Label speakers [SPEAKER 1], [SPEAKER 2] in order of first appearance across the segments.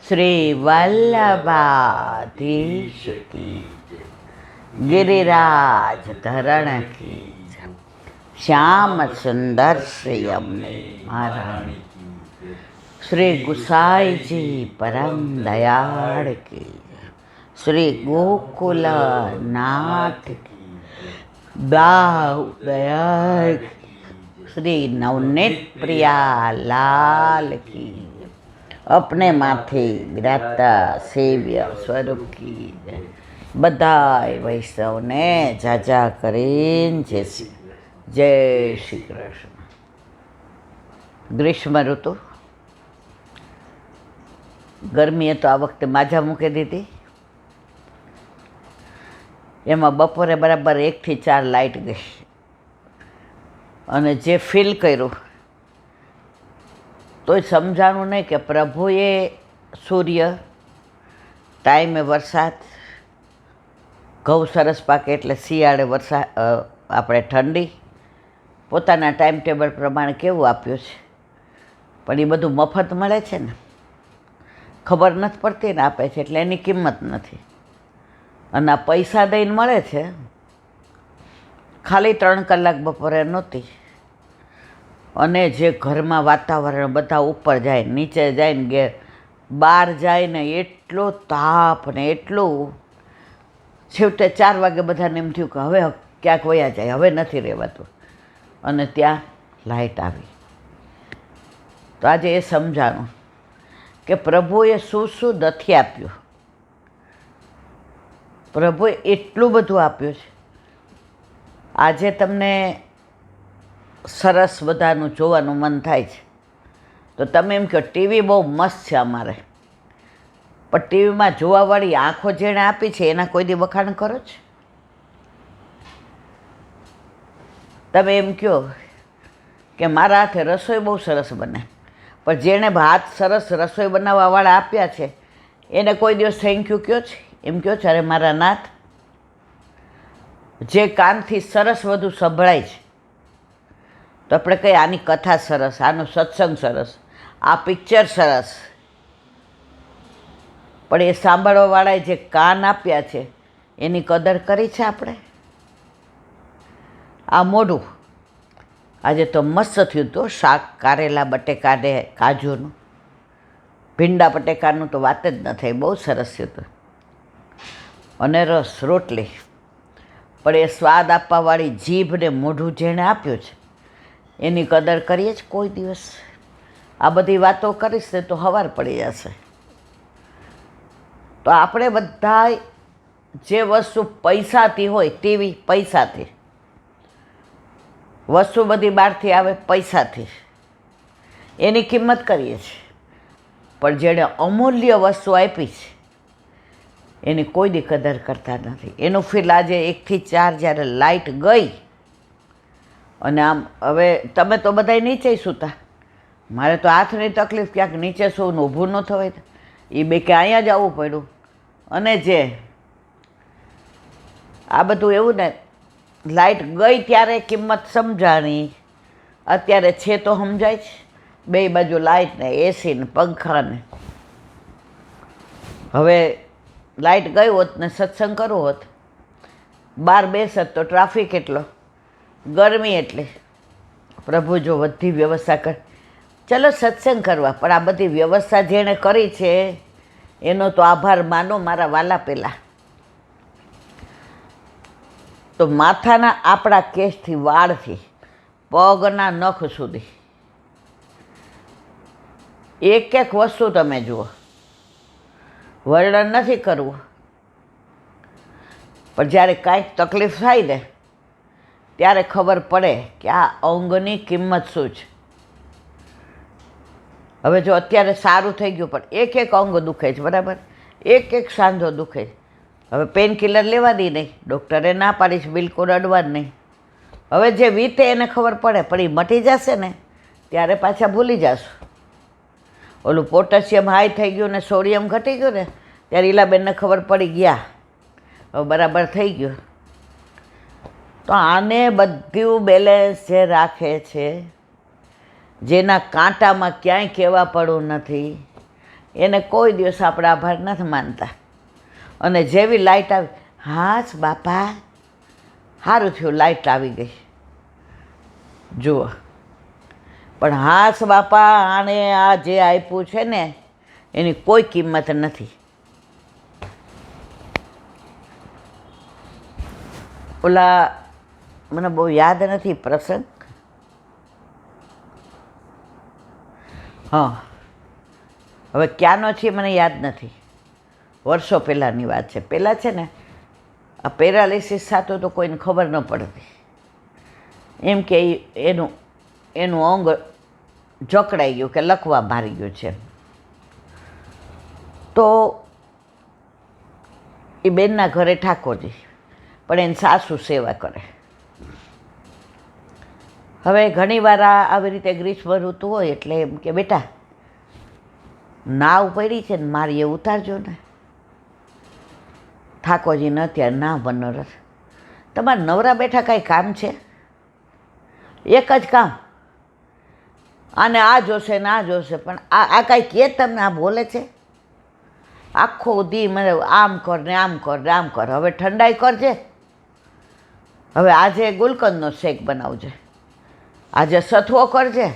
[SPEAKER 1] શ્રી વલ્લભાધીશ કી જય. गिरिराज धरण की जय. श्याम सुंदर श्री अम्मे महारानी श्री गुसाई जी परम दयाड़ की जय. श्री गोकुल नाथ की दाऊ दयाल की. श्री नवनीत प्रिया लाल की जय. अपने माथे विराता सेव्य स्वरूप की जय. બધાય વૈષ્ણવને જાજા કરીને જય શ્રી કૃષ્ણ. ગ્રીષ્મ ઋતુ ગરમીએ તો આ વખતે માજા મૂકી દીધી. એમાં બપોરે બરાબર 1 થી 4 લાઇટ ગઈ અને જે ફીલ કર્યું તોય સમજાણું નહીં કે પ્રભુએ સૂર્ય, ટાઈમે વરસાદ, ઘઉં સરસ પાકે એટલે શિયાળે વરસાદ, આપણે ઠંડી, પોતાના ટાઈમ ટેબલ પ્રમાણે કેવું આપ્યું છે. પણ એ બધું મફત મળે છે ને, ખબર નથી પડતી ને આપે છે એટલે એની કિંમત નથી. અને આ પૈસા દઈને મળે છે, ખાલી 3 કલાક બપોરે નહોતી. અને જે ઘરમાં વાતાવરણ બધા ઉપર જાય, નીચે જાય ને ઘેર બહાર જાય ને એટલો તાપ ને એટલું, છેવટે 4 વાગે બધાને એમ થયું કે હવે ક્યાંક વયા જાય, હવે નથી રહેવાતું. અને ત્યાં લાઇટ આવી. તો આજે એ સમજાણું કે પ્રભુએ શું શું નથી આપ્યું. પ્રભુએ એટલું બધું આપ્યું છે. આજે તમને સરસ બધાનું જોવાનું મન થાય છે તો તમે એમ કહો ટીવી બહુ મસ્ત છે અમારે, પણ ટીવીમાં જોવાવાળી આંખો જેણે આપી છે એના કોઈ દી વખાણ કરો છો? તમે એમ કહો કે મારા હાથે રસોઈ બહુ સરસ બને, પણ જેણે હાથ સરસ રસોઈ બનાવવાવાળા આપ્યા છે એને કોઈ દિવસ થેન્ક યુ કહો છે? એમ કહો છો અરે મારા નાથ, જે કાનથી સરસ બધું સંભળાય છે તો આપણે કહીએ આની કથા સરસ, આનો સત્સંગ સરસ, આ પિક્ચર સરસ. પણ એ સાંભળવાવાળાએ જે કાન આપ્યા છે એની કદર કરી છે આપણે? આ મોઢું આજે તો મસ્ત થયું હતું શાક, કારેલા બટેકા ને કાજુનું, ભીંડા બટેકાનું તો વાત જ ન થઈ, બહુ સરસ થયું હતું. અને રસ રોટલી. પણ એ સ્વાદ આપવાવાળી જીભ ને મોઢું જેણે આપ્યું છે એની કદર કરીએ જ કોઈ દિવસ? આ બધી વાતો કરીશ ને તો હવાર પડી જશે. તો આપણે બધા જે વસ્તુ પૈસાથી હોય, ટીવી પૈસાથી, વસ્તુ બધી બહારથી આવે પૈસાથી, એની કિંમત કરીએ છીએ. પણ જેણે અમૂલ્ય વસ્તુ આપી છે એની કોઈ દી કદર કરતા નથી. એનું ફીલ આજે 1 થી 4 જ્યારે લાઇટ ગઈ અને આમ હવે તમે તો બધાય નીચે સૂતા, મારે તો હાથની તકલીફ, ક્યાંક નીચે સૂવું ઊભું ન થવાય, એ બે કે અહીંયા જ આવવું પડ્યું. અને જે આ બધું એવું ને, લાઇટ ગઈ ત્યારે કિંમત સમજાણી, અત્યારે છે તો સમજાય છે. 2 બાજુ લાઇટ ને એસી ને પંખા ને. હવે લાઇટ ગઈ હોત ને સત્સંગ કરવો હોત, બહાર બેસત તો ટ્રાફિક એટલો, ગરમી એટલી. પ્રભુ જો બધી વ્યવસ્થા કરે, ચલો સત્સંગ કરવા, પણ આ બધી વ્યવસ્થા જેણે કરી છે એનો તો આભાર માનો મારા વાલા. પહેલાં તો માથાના આપણા કેસથી વાળથી પગના નખ સુધી એક એક વસ્તુ તમે જુઓ, વર્ણન નથી કરવું, પણ જ્યારે કાંઈક તકલીફ થાય ને ત્યારે ખબર પડે કે આ અંગની કિંમત શું છે. હવે જો અત્યારે સારું થઈ ગયું પણ એક એક અંગ દુખે છે, બરાબર, એક એક સાંધો દુખે છે. હવે પેન કિલર લેવાની નહીં, ડૉક્ટરે ના પાડી છે બિલકુલ અડવાનું નહીં. હવે જે વીતે એને ખબર પડે, પણ એ મટી જશે ને ત્યારે પાછા ભૂલી જશું. ઓલું પોટેશિયમ હાઈ થઈ ગયું ને સોડિયમ ઘટી ગયું ને ત્યારે ઈલાબેનને ખબર પડી, ગયા હવે બરાબર થઈ ગયું. તો આને બધું બેલેન્સ જે રાખે છે, જેના કાંટામાં ક્યાંય કહેવા પડવું નથી, એને કોઈ દિવસ આપણે આભાર નથી માનતા. અને જેવી લાઇટ આવી, હાસ બાપા સારું થયું લાઇટ આવી ગઈ, જુઓ. પણ હાસ બાપા આણે આ જે આપ્યું છે ને એની કોઈ કિંમત નથી. ઓલા મને બહુ યાદ નથી પ્રસંગ, હા હવે ક્યાંનો છે મને યાદ નથી, વર્ષો પહેલાંની વાત છે. પહેલાં છે ને આ પેરાલિસિસ થતો તો કોઈને ખબર ન પડતી, એમ કે એનું અંગ જકડાઈ ગયું કે લકવા મારી ગયું છે. તો એ બેનના ઘરે ઠાકોરજી, પણ એની સાસુ સેવા કરે. હવે ઘણીવાર આવી રીતે ગ્રીષ્મ ઋતુ હોય એટલે એમ કે બેટા નાવ પડી છે ને મારી એ ઉતારજો ને. ઠાકોરજીને અત્યારે ના મનોરથ, તમારે નવરા બેઠા કાંઈ કામ છે? એક જ કામ, આને આ જોશે ને આ જોશે, પણ આ કાંઈ કહે તમને આ બોલે છે? આખો દી મને આમ કર ને આમ કર ને આમ કર. હવે ઠંડાઈ કરજે, હવે આજે ગુલકંદનો શેક બનાવજે, આજે સથવો કરજે,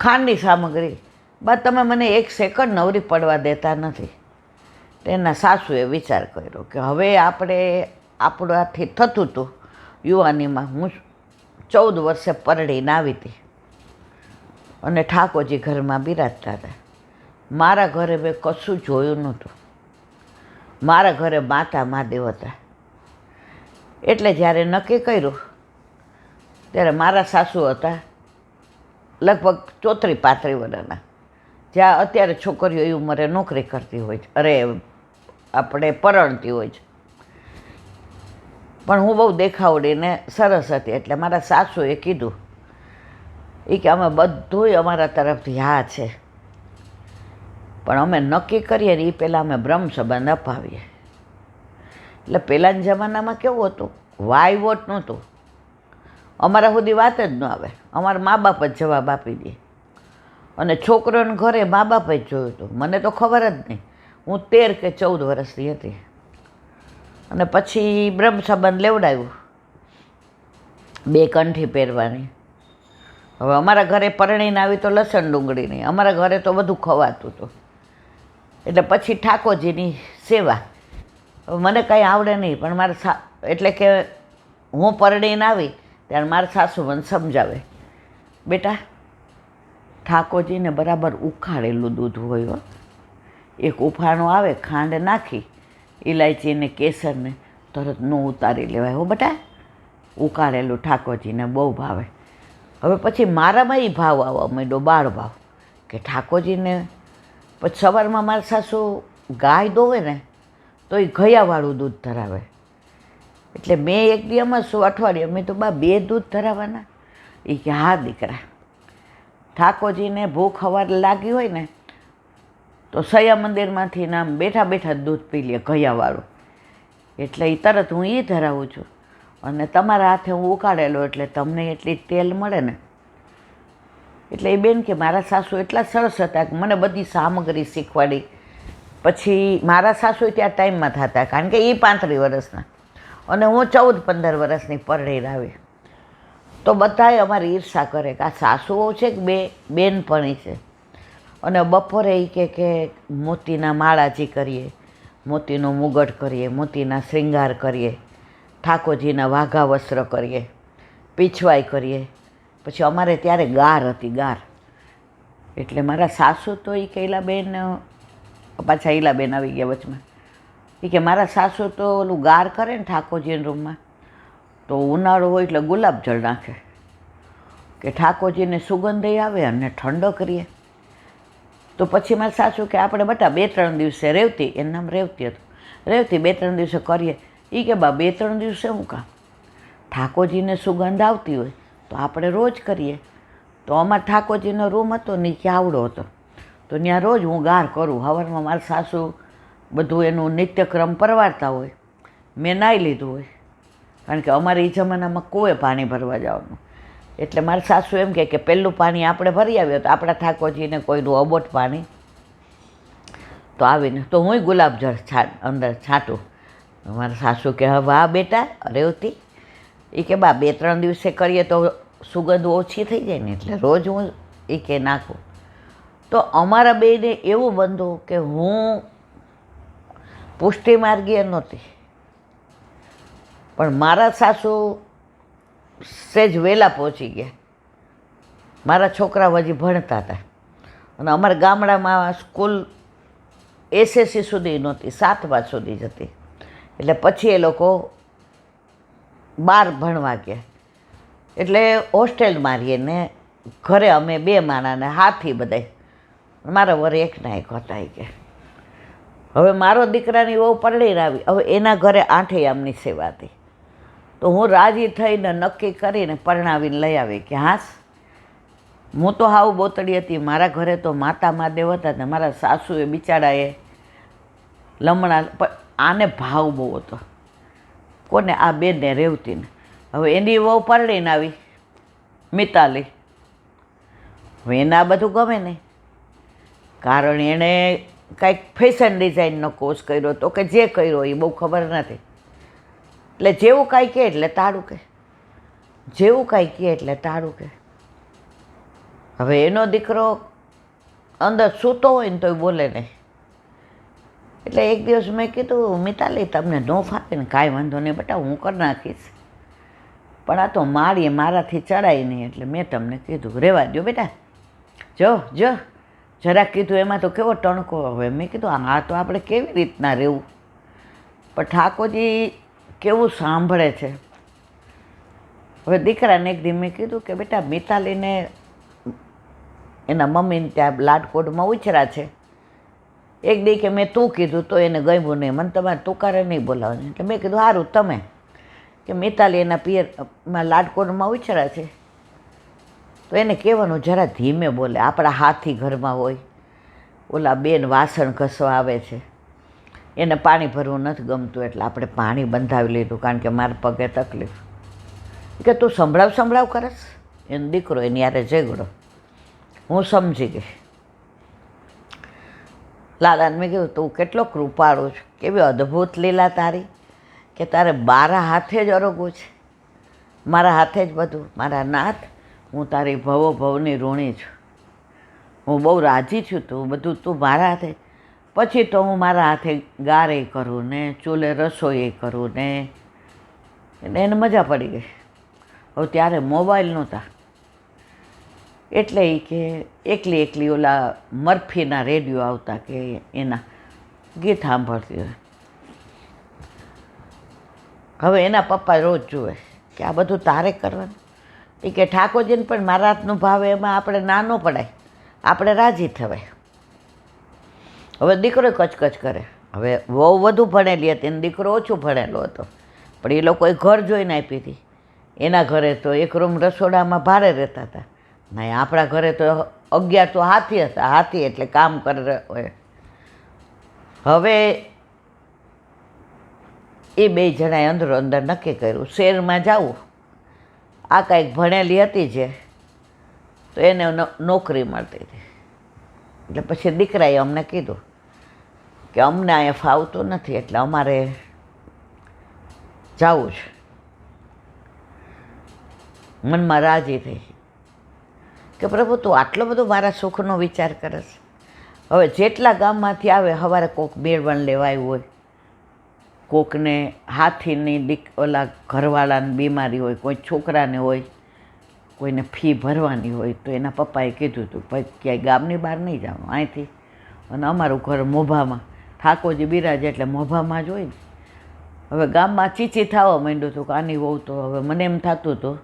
[SPEAKER 1] ખાંડની સામગ્રી. બસ તમે મને એક સેકન્ડ નવરી પડવા દેતા નથી. તેના સાસુએ વિચાર કર્યો કે હવે આપણાથી થતું હતું યુવાનીમાં. હું 14 વર્ષે પરણીને આવી હતી અને ઠાકોરજી ઘરમાં બિરાજતા હતા. મારા ઘરે મેં કશું જોયું નહોતું. મારા ઘરે માતા મહાદેવ હતા. એટલે જ્યારે નક્કી કર્યું ત્યારે મારા સાસુ હતા લગભગ 34-35 વર્ષના, જ્યાં અત્યારે છોકરીઓ એ ઉંમરે નોકરી કરતી હોય છે, અરે આપણે પરણતી હોય છે. પણ હું બહુ દેખાવડીને સરસ હતી, એટલે મારા સાસુએ કીધું એ કે અમે બધુંય અમારા તરફથી હા છે, પણ અમે નક્કી કરીએ ને એ પહેલાં અમે બ્રહ્મ સંબંધ અપાવીએ. એટલે પહેલાંના જમાનામાં કેવું હતું, વાયવોટ નહોતું, અમારા સુધી વાત જ ન આવે. અમારા મા બાપ જ જવાબ આપી દે, અને છોકરોને ઘરે મા બાપે જ જોયું હતું. મને તો ખબર જ નહીં, હું 13 કે 14 વર્ષની હતી. અને પછી બ્રહ્મ સંબંધ લેવડાવ્યું, 2 કંઠી પહેરવાની. હવે અમારા ઘરે પરણીને આવી તો લસણ ડુંગળી નહીં, અમારા ઘરે તો બધું ખવાતું હતું. એટલે પછી ઠાકોરજીની સેવા. મને કંઈ આવડે નહીં, પણ મારા એટલે કે હું પરણીને આવી ત્યારે મારા સાસુ મને સમજાવે, બેટા ઠાકોરજીને બરાબર ઉકાળેલું દૂધ હોય, એક ઉફાણો આવે, ખાંડ નાખી, ઇલાયચીને કેસરને તરત ન ઉતારી લેવાય હો બેટા, ઉકાળેલું ઠાકોરજીને બહુ ભાવે. હવે પછી મારામાં એ ભાવ આવવા માંડ્યો, બાળ ભાવ, કે ઠાકોરજીને. પછી સવારમાં મારા સાસુ ગાય દોવે ને તો એ ગયાવાળું દૂધ ધરાવે. એટલે મેં એક દી એમાં શું અઠવાડિયે મેં તો 2 દૂધ ધરાવવાના? એ કે હા દીકરા, ઠાકોરજીને ભૂખ સવારે લાગી હોય ને તો સયા મંદિરમાંથી નામ બેઠા બેઠા દૂધ પી લે ગયાવાળું. એટલે એ તરત હું એ ધરાવું છું, અને તમારા હાથે હું ઉકાળેલો એટલે તમને એટલી તેલ મળે ને. એટલે એ બેન કે મારા સાસુ એટલા સરસ હતા કે મને બધી સામગ્રી શીખવાડી. પછી મારા સાસુ ત્યાં ટાઈમમાં થતા, કારણ કે એ 35 વર્ષના અને હું 14-15 વર્ષની પરણીને આવી. તો બધાએ અમારી ઈર્ષા કરે કે આ સાસુઓ છે કે 2 બેનપણી છે. અને બપોરે એ કે મોતીના માળાજી કરીએ, મોતીનો મુગટ કરીએ, મોતીના શ્રૃંગાર કરીએ, ઠાકોરજીના વાઘા વસ્ત્ર કરીએ, પીછવાઈ કરીએ. પછી અમારે ત્યારે ગાર હતી, ગાર. એટલે મારા સાસુ તો એ કે ઈલાબેન, પાછા ઈલાબેન આવી ગયા વચમાં, એ કે મારા સાસુ તો ઓલું ગાર કરે ને ઠાકોરજીના રૂમમાં, તો ઉનાળો હોય એટલે ગુલાબજળ નાખે કે ઠાકોરજીને સુગંધ આવે અને ઠંડો કરીએ. તો પછી મારા સાસુ કે આપણે બટા 2-3 દિવસે રેવતી, એનું નામ રેવતી હતું, રેવતી 2-3 દિવસે કરીએ. એ કે બા 2-3 દિવસે શું કામ, ઠાકોરજીને સુગંધ આવતી હોય તો આપણે રોજ કરીએ. તો અમારા ઠાકોરજીનો રૂમ હતો ને એ આવડો હતો, તો ત્યાં રોજ હું ગાર કરું. સવારમાં મારા સાસુ બધું એનું નિત્યક્રમ પરવારતા હોય, મેં નાહી લીધું હોય, કારણ કે અમારે એ જમાનામાં કૂએ પાણી ભરવા જવાનું. એટલે મારા સાસુ એમ કહે કે પહેલું પાણી આપણે ભરી આવ્યો તો આપણા ઠાકોરજીને કોઈનું અબોટ પાણી તો આવીને તો હું ગુલાબજળ અંદર છાંટું. મારા સાસુ કે હા વાહ બેટા રેવતી, એ કે બા 2-3 દિવસે કરીએ તો સુગંધ ઓછી થઈ જાય ને, એટલે રોજ હું એ કે નાખું. તો અમારા બેને એવું બનતું કે હું પુષ્ટિ માર્ગીય નહોતી, પણ મારા સાસુ સહેજ વહેલા પહોંચી ગયા. મારા છોકરા હજી ભણતા હતા અને અમારા ગામડામાં સ્કૂલ SSC સુધી નહોતી, 7 સુધી જ હતી. એટલે પછી એ લોકો 12 ભણવા ગયા. એટલે હોસ્ટેલમાં રહીએ ને ઘરે અમે 2 માણાને હાથી બધાય. મારા વરે એકના એક હતા કે હવે મારો દીકરાની વહુ પરણીને આવી, હવે એના ઘરે 8 આમની સેવા હતી. તો હું રાજી થઈને નક્કી કરીને પરણાવીને લઈ આવી કે હાસ હું તો હાવ બોતડી હતી. મારા ઘરે તો માતા મહાદેવ હતા ને મારા સાસુએ બિચારાએ લમણા, પણ આને ભાવ બહુ હતો કોને, આ બેનને રેવતીને. હવે એની વહુ પરણીને આવી મિતાલી. હવે એને આ બધું ગમે નહીં, કારણ એણે કાંઈક ફેશન ડિઝાઇનનો કોર્સ કર્યો તો કે જે કર્યો એ બહુ ખબર નથી. એટલે જેવું કાંઈ કહે એટલે તાળું કહે, જેવું કાંઈ કહે એટલે તાળું કહે. હવે એનો દીકરો અંદર સૂતો હોય ને તોય બોલે નહીં. એટલે એક દિવસ મેં કીધું મિતાલી તમને ન ફાવે ને કાંઈ વાંધો નહીં બેટા, હું કરી નાખીશ, પણ આ તો માળીએ મારાથી ચડાય નહીં, એટલે મેં તમને કીધું રહેવા દો બેટા, જો જરાક કીધું એમાં તો કેવો ટણકો. હવે મેં કીધું હા તો આપણે કેવી રીતના રહેવું, પણ ઠાકોરજી કેવું સાંભળે છે. હવે દીકરાને એક દી મેં કીધું કે બેટા મિતાલીને એના મમ્મીને ત્યાં લાડકોટમાં ઉછરા છે. એક દી કે મેં તું કીધું તો એને ગમ્યું નહીં, મને તમારે તુકારે નહીં બોલાવવાની. એટલે મેં કીધું સારું તમે કે મિતાલી એના પિયરમાં લાડકોટમાં ઉછરા છે તો એને કહેવાનું જરા ધીમે બોલે. આપણા હાથી ઘરમાં હોય, ઓલા બેન વાસણ ઘસવા આવે છે, એને પાણી ભરવું નથી ગમતું એટલે આપણે પાણી બંધાવી લીધું કારણ કે મારા પગે તકલીફ. કે તું સંભળાવ કરસ. એનો દીકરો એની યારે ઝઘડો. હું સમજી ગઈ. લાલાને મેં કીધું તું કેટલો કૃપાળું છે, કેવી અદ્ભુત લીલા તારી કે તારે 12 હાથે જ અરોગું છે, મારા હાથે જ બધું. મારા નાથ, હું તારી ભવની ઋણી છું, હું બહુ રાજી છું, તું બધું તું મારા હાથે. પછી તો હું મારા હાથે ગારે કરું ને ચૂલે રસોઈ કરું ને, એટલે એને મજા પડી ગઈ. હવે ત્યારે મોબાઈલ નહોતા એટલે એ કે એકલી ઓલા મર્ફીના રેડિયો આવતા કે એના ગીત સાંભળતી હોય. હવે એના પપ્પા રોજ જુએ કે આ બધું તારે કરવાનું. એ કે ઠાકોરજીને પણ મારા હાથનું ભાવે, એમાં આપણે ના ન પડાય, આપણે રાજી થવાય. હવે દીકરો કચકચ કરે. હવે વહુ વધુ ભણેલી હતી અને દીકરો ઓછું ભણેલો હતો, પણ એ લોકોએ ઘર જોઈને આપી હતી. એના ઘરે તો એક રૂમ રસોડામાં ભાડે રહેતા હતા. નહીં આપણા ઘરે તો 11 તો હાથી હતા, હાથી એટલે કામ કરે હોય. હવે એ 2 જણાએ અંદર નક્કી કર્યું શહેરમાં જવું. આ કાંઈક ભણેલી હતી જે, તો એને નોકરી મળતી હતી. એટલે પછી દીકરાએ અમને કીધું કે અમને અહીંયા ફાવતું નથી એટલે અમારે જવું છે. મનમાં રાજી થઈ કે પ્રભુ તું આટલો બધો મારા સુખનો વિચાર કરસ. હવે જેટલા ગામમાંથી આવે સવારે કોક મેળવણ લેવા આવ્યું હોય, કોકને હાથીની ઓલા ઘરવાળાની બીમારી હોય, કોઈ છોકરાને હોય, કોઈને ફી ભરવાની હોય, તો એના પપ્પાએ કીધું હતું ભાઈ ક્યાંય ગામની બહાર નહીં જવાનું અહીંથી. અને અમારું ઘર મોભામાં, ઠાકોરજી બિરાજે એટલે મોભામાં જ હોય ને. હવે ગામમાં ચીચી થવા માંડ્યું હતું કે આની વહુ તો, હવે મને એમ થતું હતું